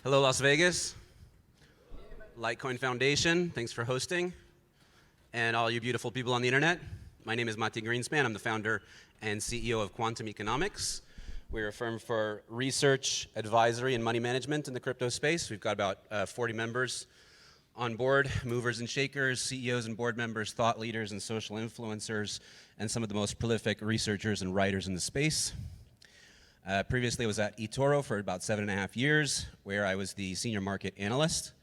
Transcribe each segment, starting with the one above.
Hello, Las Vegas. Litecoin Foundation, thanks for hosting. And all you beautiful people on the internet. My name is Mati Greenspan. I'm the founder and CEO of Quantum Economics. We're a firm for research, advisory, and money management in the crypto space. We've got about 40 members on board, movers and shakers, CEOs and board members, thought leaders and social influencers, and some of the most prolific researchers and writers in the space. Previously, I was at eToro for about 7.5 years, where I was the senior market analyst,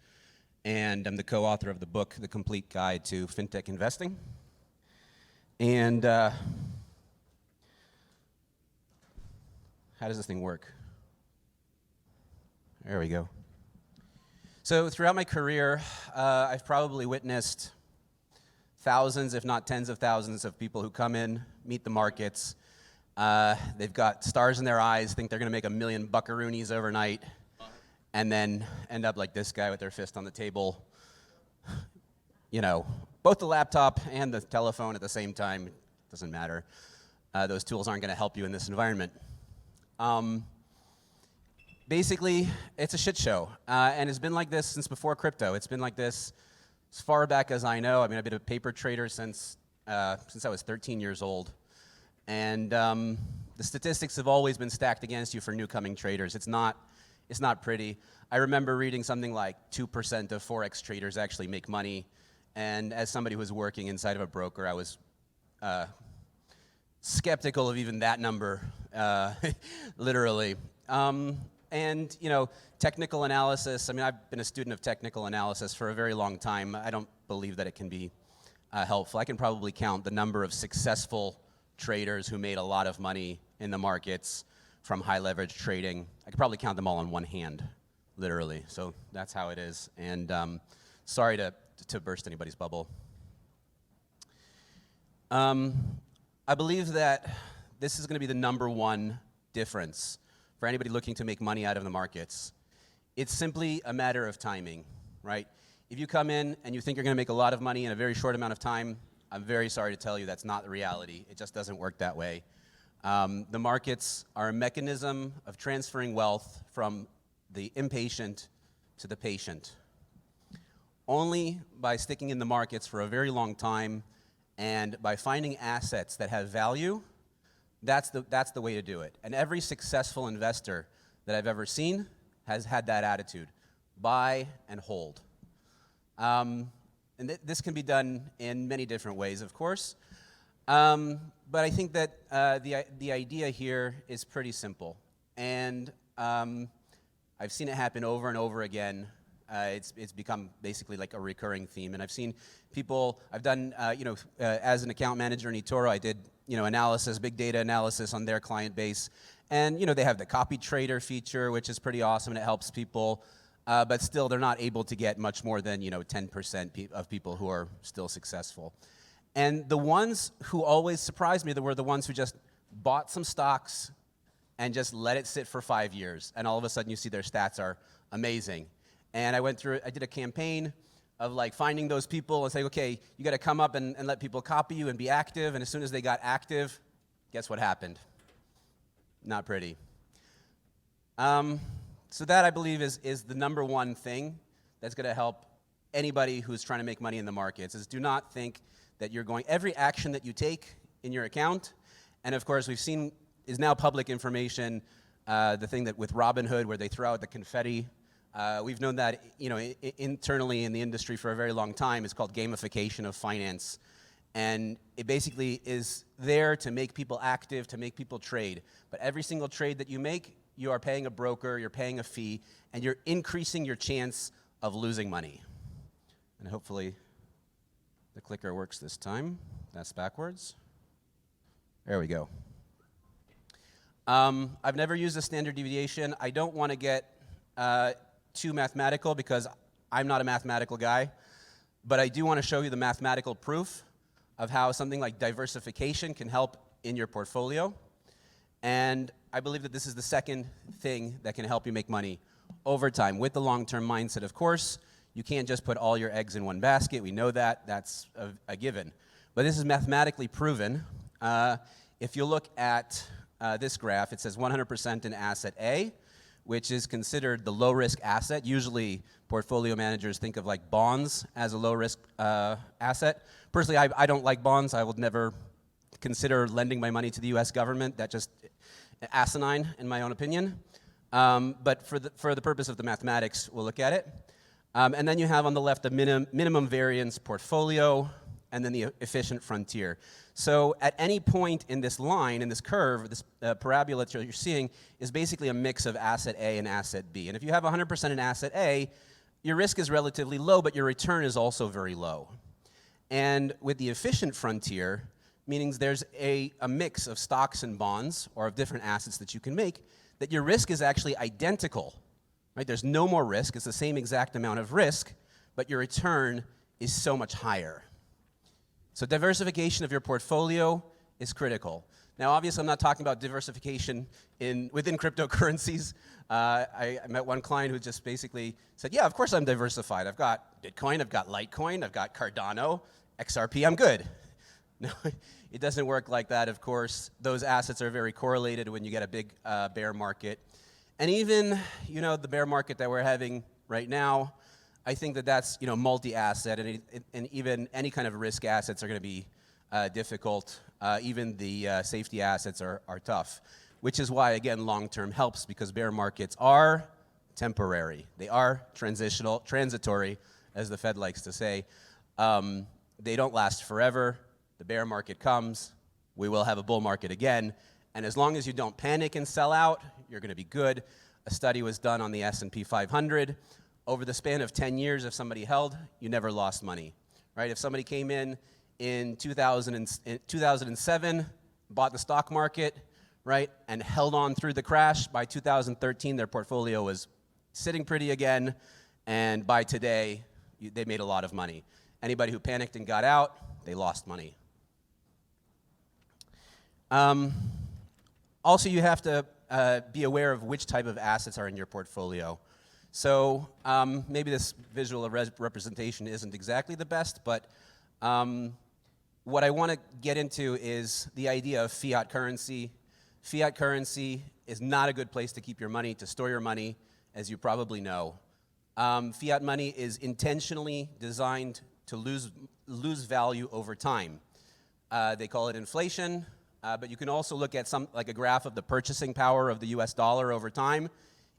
and I'm the co-author of the book, The Complete Guide to FinTech Investing. And how does this thing work? There we go. So throughout my career, I've probably witnessed thousands, if not tens of thousands, of people who come in, meet the markets. They've got stars in their eyes, think they're going to make $1 million buckaroonies overnight, and then end up like this guy with their fist on the table. You know, both the laptop and the telephone at the same time. Doesn't matter. Those tools aren't going to help you in this environment. Basically, it's a shit show, and it's been like this since before crypto. It's been like this as far back as I know. I mean, I've been a paper trader since I was 13 years old. And the statistics have always been stacked against you for new-coming traders. It's not pretty. I remember reading something like 2% of Forex traders actually make money. And as somebody who was working inside of a broker, I was skeptical of even that number, literally. And, you know, technical analysis, I mean, I've been a student of technical analysis for a very long time. I don't believe that it can be helpful. I can probably count the number of successful traders who made a lot of money in the markets from high leverage trading. I could probably count them all on one hand, literally. So that's how it is. And sorry to burst anybody's bubble. I believe that this is going to be the number one difference for anybody looking to make money out of the markets. It's simply a matter of timing, right? If you come in and you think you're going to make a lot of money in a very short amount of time, I'm very sorry to tell you that's not the reality. It just doesn't work that way. The markets are a mechanism of transferring wealth from the impatient to the patient. Only by sticking in the markets for a very long time and by finding assets that have value, that's the way to do it. And every successful investor that I've ever seen has had that attitude: buy and hold. And this can be done in many different ways, of course. But I think that the idea here is pretty simple. And I've seen it happen over and over again. It's become basically like a recurring theme. And I've seen people, I've done, as an account manager in eToro, I did, analysis, big data analysis on their client base. And, they have the copy trader feature, which is pretty awesome, and it helps people. But still, they're not able to get much more than 10% of people who are still successful. And the ones who always surprised me were the ones who just bought some stocks and just let it sit for 5 years. And all of a sudden, you see their stats are amazing. And I did a campaign of like finding those people and saying, okay, you got to come up and let people copy you and be active. And as soon as they got active, guess what happened? Not pretty. So that, I believe, is the number one thing that's going to help anybody who's trying to make money in the markets, is do not think that every action that you take in your account, and of course we've seen is now public information, the thing that with Robinhood where they throw out the confetti, we've known that internally in the industry for a very long time. It's called gamification of finance. And it basically is there to make people active, to make people trade. But every single trade that you make, you are paying a broker, you're paying a fee, and you're increasing your chance of losing money. And hopefully the clicker works this time. That's backwards. There we go. I've never used a standard deviation. I don't want to get too mathematical because I'm not a mathematical guy, but I do want to show you the mathematical proof of how something like diversification can help in your portfolio. And I believe that this is the second thing that can help you make money over time with the long-term mindset. Of course, you can't just put all your eggs in one basket. We know that. That's a given. But this is mathematically proven. If you look at this graph, it says 100% in asset A, which is considered the low-risk asset. Usually, portfolio managers think of like bonds as a low-risk asset. Personally, I don't like bonds. I would never consider lending my money to the U.S. government. That's just asinine, in my own opinion. But for the purpose of the mathematics, we'll look at it. And then you have on the left a minimum variance portfolio, and then the efficient frontier. So at any point in this line, in this curve, this parabola that you're seeing is basically a mix of asset A and asset B. And if you have 100% in asset A, your risk is relatively low, but your return is also very low. And with the efficient frontier, meaning there's a mix of stocks and bonds, or of different assets that you can make, that your risk is actually identical. Right? There's no more risk. It's the same exact amount of risk, but your return is so much higher. So diversification of your portfolio is critical. Now, obviously, I'm not talking about diversification within cryptocurrencies. I met one client who just basically said, yeah, of course I'm diversified. I've got Bitcoin, I've got Litecoin, I've got Cardano, XRP, I'm good. No, it doesn't work like that, of course. Those assets are very correlated when you get a big bear market. And even, the bear market that we're having right now, I think that's, multi-asset, and even any kind of risk assets are going to be difficult. Even the safety assets are tough, which is why, again, long-term helps, because bear markets are temporary. They are transitory, as the Fed likes to say. They don't last forever. The bear market comes, we will have a bull market again, and as long as you don't panic and sell out, you're going to be good. A study was done on the S&P 500. Over the span of 10 years, if somebody held, you never lost money, right? If somebody came in 2007, bought the stock market, right, and held on through the crash, by 2013, their portfolio was sitting pretty again, and by today, they made a lot of money. Anybody who panicked and got out, they lost money. Also, you have to be aware of which type of assets are in your portfolio. So maybe this visual representation isn't exactly the best, but what I want to get into is the idea of fiat currency. Fiat currency is not a good place to keep your money, to store your money, as you probably know. Fiat money is intentionally designed to lose value over time. They call it inflation. But you can also look at like a graph of the purchasing power of the US dollar over time.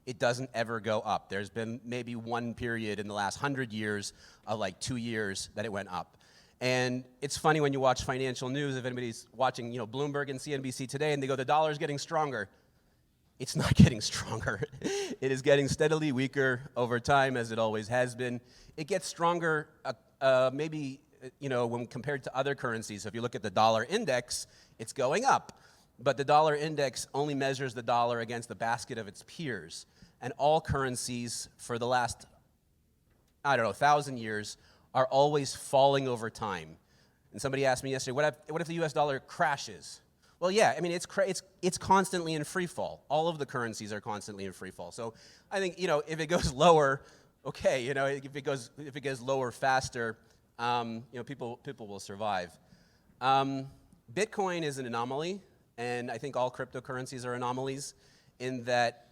It doesn't ever go up. There's been maybe one period in the last 100 years of like 2 years that it went up. And it's funny when you watch financial news, if anybody's watching Bloomberg and CNBC today, and they go, the dollar's getting stronger. It's not getting stronger. It is getting steadily weaker over time, as it always has been. It gets stronger maybe when compared to other currencies. So if you look at the dollar index, it's going up. But the dollar index only measures the dollar against the basket of its peers. And all currencies for the last, 1,000 years are always falling over time. And somebody asked me yesterday, what if the US dollar crashes? Well, yeah, I mean, it's constantly in free fall. All of the currencies are constantly in free fall. So I think, if it goes lower, okay, if it goes lower faster, people will survive. Bitcoin is an anomaly, and I think all cryptocurrencies are anomalies in that,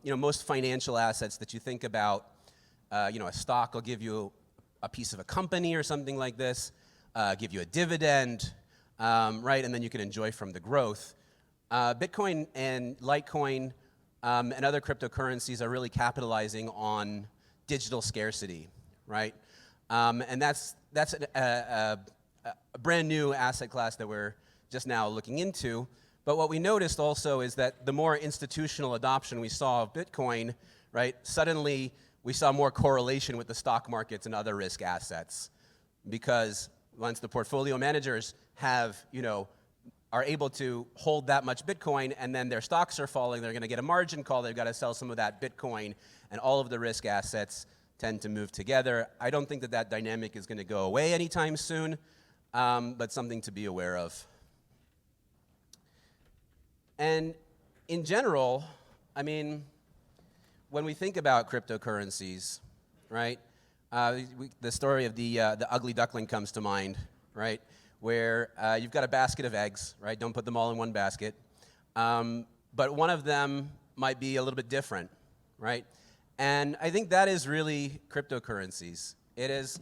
most financial assets that you think about, a stock will give you a piece of a company or something like this, give you a dividend, right, and then you can enjoy from the growth. Bitcoin and Litecoin and other cryptocurrencies are really capitalizing on digital scarcity, right? And that's a brand new asset class that we're just now looking into. But what we noticed also is that the more institutional adoption we saw of Bitcoin, right, suddenly we saw more correlation with the stock markets and other risk assets. Because once the portfolio managers are able to hold that much Bitcoin and then their stocks are falling, they're going to get a margin call, they've got to sell some of that Bitcoin, and all of the risk assets tend to move together. I don't think that dynamic is going to go away anytime soon, but something to be aware of. And in general, I mean, when we think about cryptocurrencies, right, the story of the ugly duckling comes to mind, right, where you've got a basket of eggs, right? Don't put them all in one basket. But one of them might be a little bit different, right? And I think that is really cryptocurrencies. It is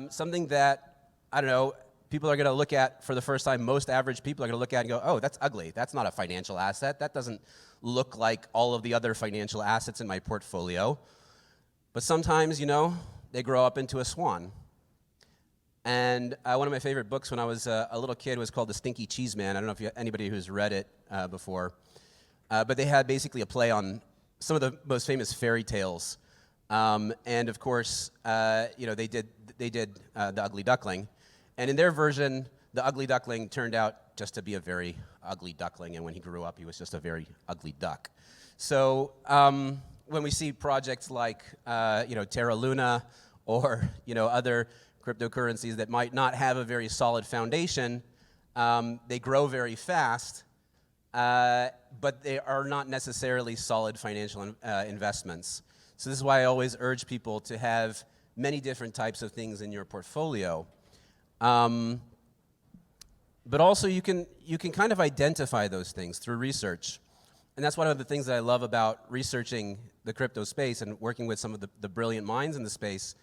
something that, I don't know, people are going to look at for the first time. Most average people are going to look at and go, oh, that's ugly. That's not a financial asset. That doesn't look like all of the other financial assets in my portfolio. But sometimes, they grow up into a swan. And one of my favorite books when I was a little kid was called The Stinky Cheese Man. I don't know if anybody who's read it before. But they had basically a play on some of the most famous fairy tales. And of course, they did The Ugly Duckling. And in their version, the ugly duckling turned out just to be a very ugly duckling. And when he grew up, he was just a very ugly duck. So when we see projects like, Terra Luna or, other cryptocurrencies that might not have a very solid foundation, they grow very fast, but they are not necessarily solid financial investments. So this is why I always urge people to have many different types of things in your portfolio. But also you can kind of identify those things through research. And that's one of the things that I love about researching the crypto space and working with some of the brilliant minds in the space.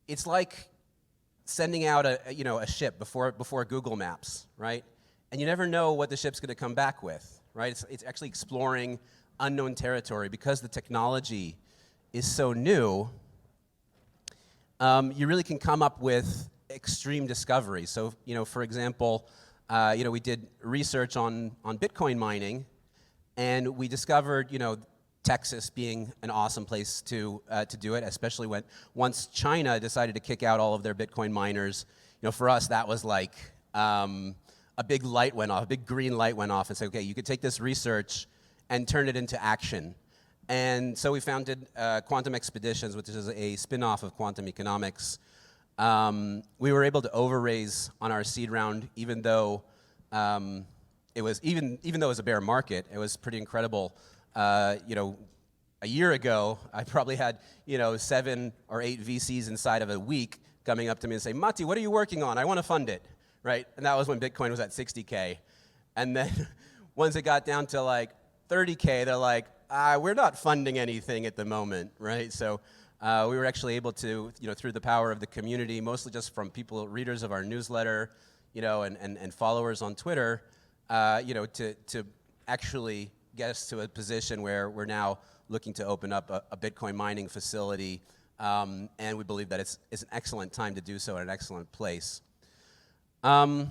It's like sending out a ship before Google Maps, right? And you never know what the ship's going to come back with, right? It's actually exploring unknown territory because the technology is so new. You really can come up with extreme discovery. So, for example, we did research on Bitcoin mining, and we discovered, Texas being an awesome place to do it, especially once China decided to kick out all of their Bitcoin miners. For us, that was like a big light went off, a big green light went off, and said, okay, you could take this research and turn it into action. And so we founded Quantum Expeditions, which is a spin-off of quantum economics. We were able to overraise on our seed round, even though it was a bear market. It was pretty incredible. A year ago, I probably had 7 or 8 VCs inside of a week coming up to me and say, "Mati, what are you working on? I want to fund it." Right? And that was when Bitcoin was at 60K. And then once it got down to like 30K, they're like, we're not funding anything at the moment, right? So we were actually able to, through the power of the community, mostly just from people, readers of our newsletter, and followers on Twitter, to actually get us to a position where we're now looking to open up a Bitcoin mining facility, and we believe that it's an excellent time to do so at an excellent place. But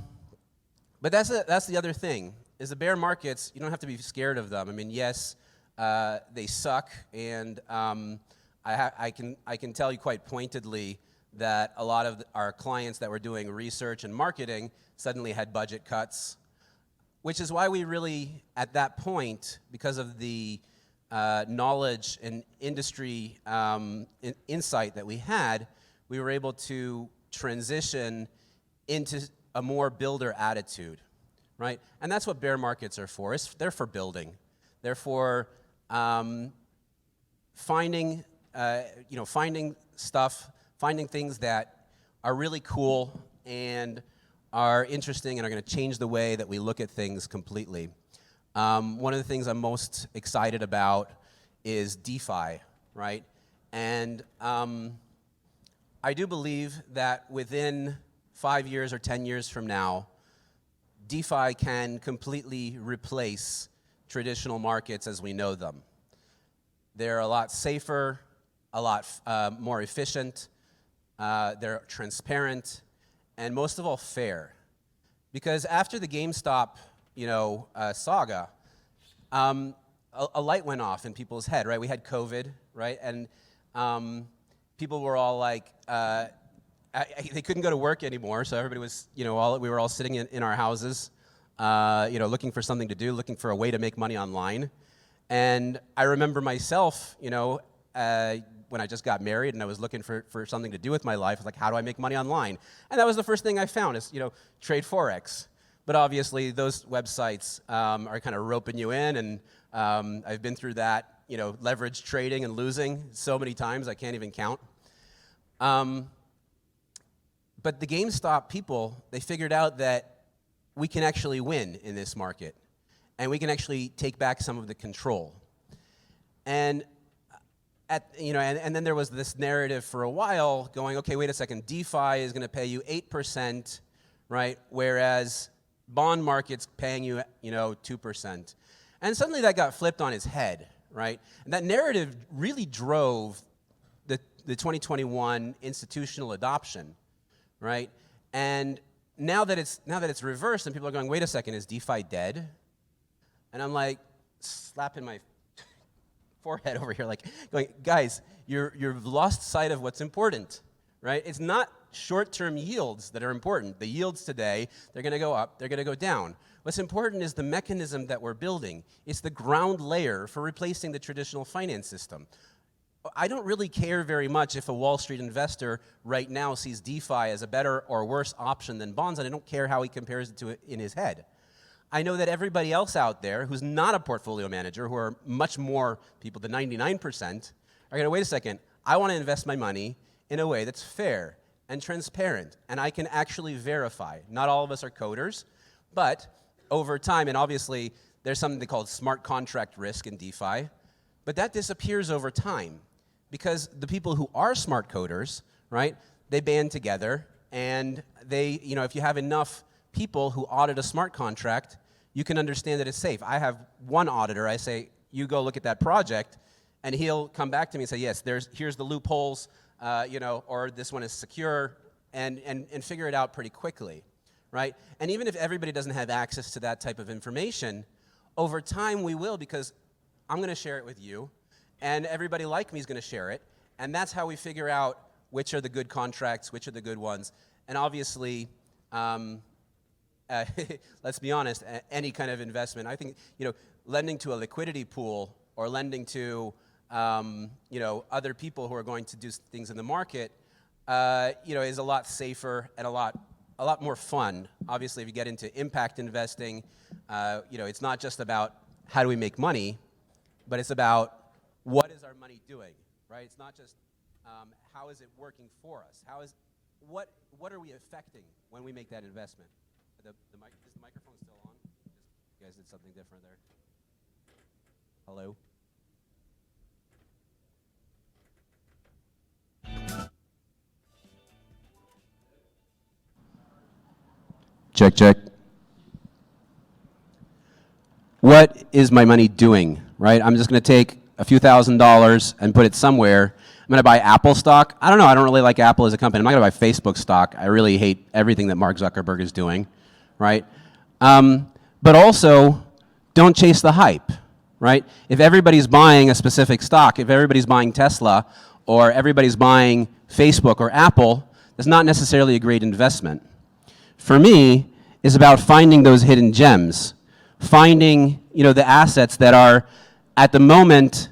that's the other thing, is the bear markets, you don't have to be scared of them. I mean, yes, they suck, and I can tell you quite pointedly that a lot of our clients that were doing research and marketing suddenly had budget cuts, which is why we really, at that point, because of the knowledge and industry insight that we had, we were able to transition into a more builder attitude, right? And that's what bear markets are for. They're for building. They're for finding stuff, finding things that are really cool and are interesting and are going to change the way that we look at things completely. One of the things I'm most excited about is DeFi, right? And I do believe that within 5 years or 10 years from now, DeFi can completely replace traditional markets as we know them. They're a lot safer, a lot more efficient, they're transparent, and most of all, fair. Because after the GameStop, saga, a light went off in people's head, right? We had COVID, right? And people were all like, they couldn't go to work anymore, so everybody was, we were all sitting in our houses, looking for something to do, looking for a way to make money online. And I remember myself, when I just got married and I was looking for something to do with my life, I was like, how do I make money online? And that was the first thing I found is, trade Forex. But obviously, those websites are kind of roping you in, and I've been through that, leverage trading and losing so many times I can't even count. But the GameStop people, they figured out that we can actually win in this market, and we can actually take back some of the control. And and then there was this narrative for a while going, okay, wait a second, DeFi is going to pay you 8%, right? Whereas bond market's paying you, 2%. And suddenly that got flipped on its head, right? And that narrative really drove the 2021 institutional adoption, right? And now that it's reversed and people are going, wait a second, is DeFi dead? And I'm like slapping my forehead over here, like going, guys, you've lost sight of what's important, right? It's not short-term yields that are important. The yields today, they're going to go up, they're going to go down. What's important is the mechanism that we're building. It's the ground layer for replacing the traditional finance system. I don't really care very much if a Wall Street investor right now sees DeFi as a better or worse option than bonds, and I don't care how he compares it to it in his head. I know that everybody else out there who's not a portfolio manager, who are much more people, the 99%, are going to, wait a second, I want to invest my money in a way that's fair and transparent, and I can actually verify. Not all of us are coders, but over time, and obviously there's something they call smart contract risk in DeFi, but that disappears over time because the people who are smart coders, right, they band together, and they, if you have enough people who audit a smart contract, you can understand that it's safe. I have one auditor, I say, you go look at that project, and he'll come back to me and say, yes, here's the loopholes, or this one is secure, and figure it out pretty quickly, right? And even if everybody doesn't have access to that type of information, over time we will, because I'm going to share it with you, and everybody like me is going to share it, and that's how we figure out which are the good contracts, which are the good ones, and obviously, let's be honest, any kind of investment, I think, lending to a liquidity pool or lending to, other people who are going to do things in the market, is a lot safer and a lot more fun. Obviously, if you get into impact investing, it's not just about how do we make money, but it's about what is our money doing, right? It's not just how is it working for us? What are we affecting when we make that investment? Is the microphone still on? You guys did something different there. Hello? Check, check. What is my money doing, right? I'm just going to take a few $1,000s and put it somewhere. I'm going to buy Apple stock. I don't know. I don't really like Apple as a company. I'm not going to buy Facebook stock. I really hate everything that Mark Zuckerberg is doing, right? But also, don't chase the hype, right? If everybody's buying a specific stock, if everybody's buying Tesla, or everybody's buying Facebook or Apple, that's not necessarily a great investment. For me, it's about finding those hidden gems, finding the assets that are at the moment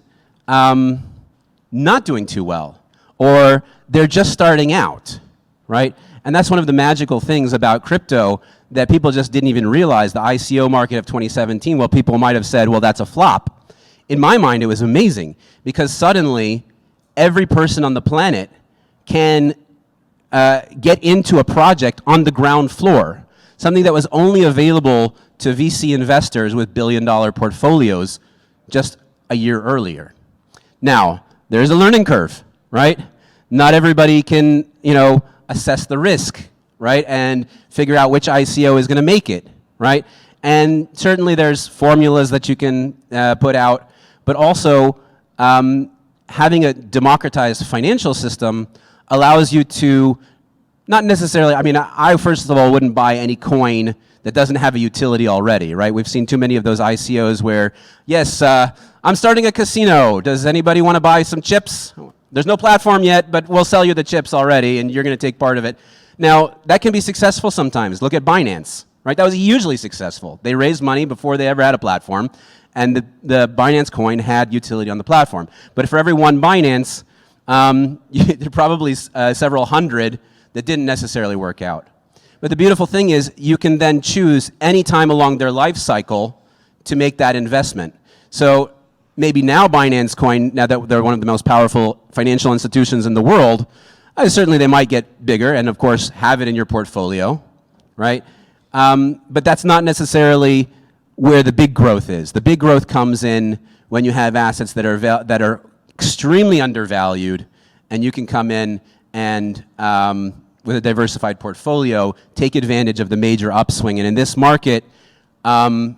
not doing too well, or they're just starting out, right? And that's one of the magical things about crypto that people just didn't even realize. The ICO market of 2017, well, people might have said, well, that's a flop. In my mind, it was amazing because suddenly every person on the planet can get into a project on the ground floor, something that was only available to VC investors with billion-dollar portfolios just a year earlier. Now, there's a learning curve, right? Not everybody can, assess the risk, right? And figure out which ICO is going to make it, right? And certainly there's formulas that you can put out, but also having a democratized financial system allows you to not necessarily, I first of all wouldn't buy any coin that doesn't have a utility already, right? We've seen too many of those ICOs where, yes, I'm starting a casino. Does anybody want to buy some chips? There's no platform yet, but we'll sell you the chips already, and you're going to take part of it. Now, that can be successful sometimes. Look at Binance, right? That was hugely successful. They raised money before they ever had a platform, and the Binance coin had utility on the platform. But for every one Binance, there are probably several hundred that didn't necessarily work out. But the beautiful thing is you can then choose any time along their life cycle to make that investment. So maybe now Binance Coin, now that they're one of the most powerful financial institutions in the world, certainly they might get bigger and of course have it in your portfolio, right? But that's not necessarily where the big growth is. The big growth comes in when you have assets that are extremely undervalued, and you can come in and, with a diversified portfolio, take advantage of the major upswing. And in this market, it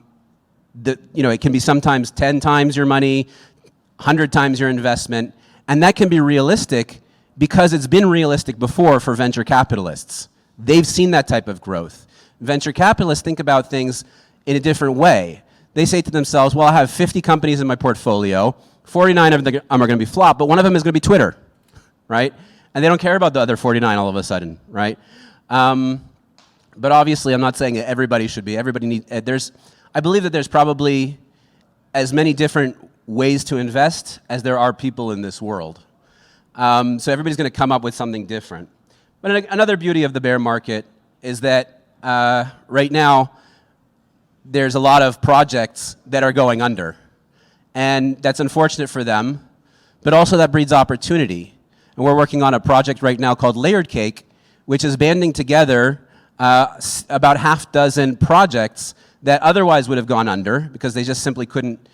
can be sometimes 10 times your money, 100 times your investment, and that can be realistic because it's been realistic before for venture capitalists. They've seen that type of growth. Venture capitalists think about things in a different way. They say to themselves, well, I have 50 companies in my portfolio, 49 of them are going to be flop, but one of them is going to be Twitter, right? And they don't care about the other 49 all of a sudden, right? But obviously, I'm not saying that everybody should be. I believe that there's probably as many different ways to invest as there are people in this world. So everybody's going to come up with something different. But another beauty of the bear market is that right now, there's a lot of projects that are going under. And that's unfortunate for them, but also that breeds opportunity. And we're working on a project right now called Layered Cake, which is banding together about half dozen projects that otherwise would have gone under because they just simply couldn't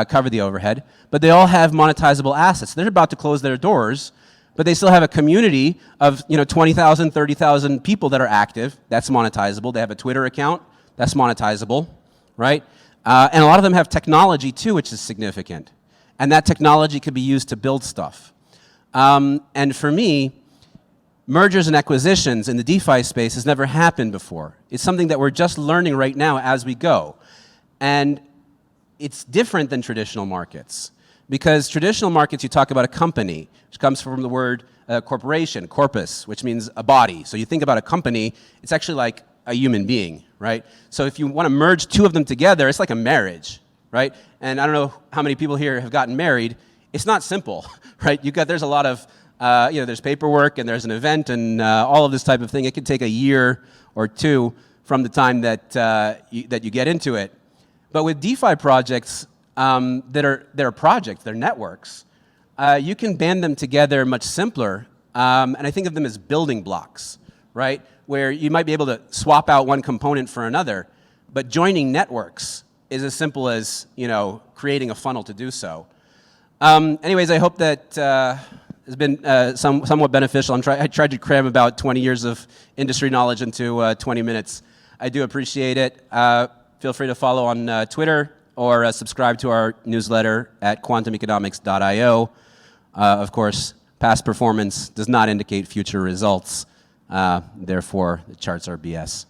cover the overhead. But they all have monetizable assets. They're about to close their doors, but they still have a community of 20,000, 30,000 people that are active. That's monetizable. They have a Twitter account. That's monetizable, right? And a lot of them have technology too, which is significant. And that technology could be used to build stuff. And for me, mergers and acquisitions in the DeFi space has never happened before. It's something that we're just learning right now as we go. And it's different than traditional markets. Because traditional markets, you talk about a company, which comes from the word corporation, corpus, which means a body. So you think about a company, it's actually like a human being, right? So if you want to merge two of them together, it's like a marriage, right? And I don't know how many people here have gotten married. It's not simple, right? There's a lot of, there's paperwork and there's an event and all of this type of thing. It could take a year or two from the time that you get into it. But with DeFi projects that are projects, they're networks, you can band them together much simpler. And I think of them as building blocks, right? Where you might be able to swap out one component for another, but joining networks is as simple as creating a funnel to do so. Anyways, I hope that has been somewhat beneficial. I tried to cram about 20 years of industry knowledge into 20 minutes. I do appreciate it. Feel free to follow on Twitter or subscribe to our newsletter at quantumeconomics.io. Of course, past performance does not indicate future results. Therefore, the charts are BS.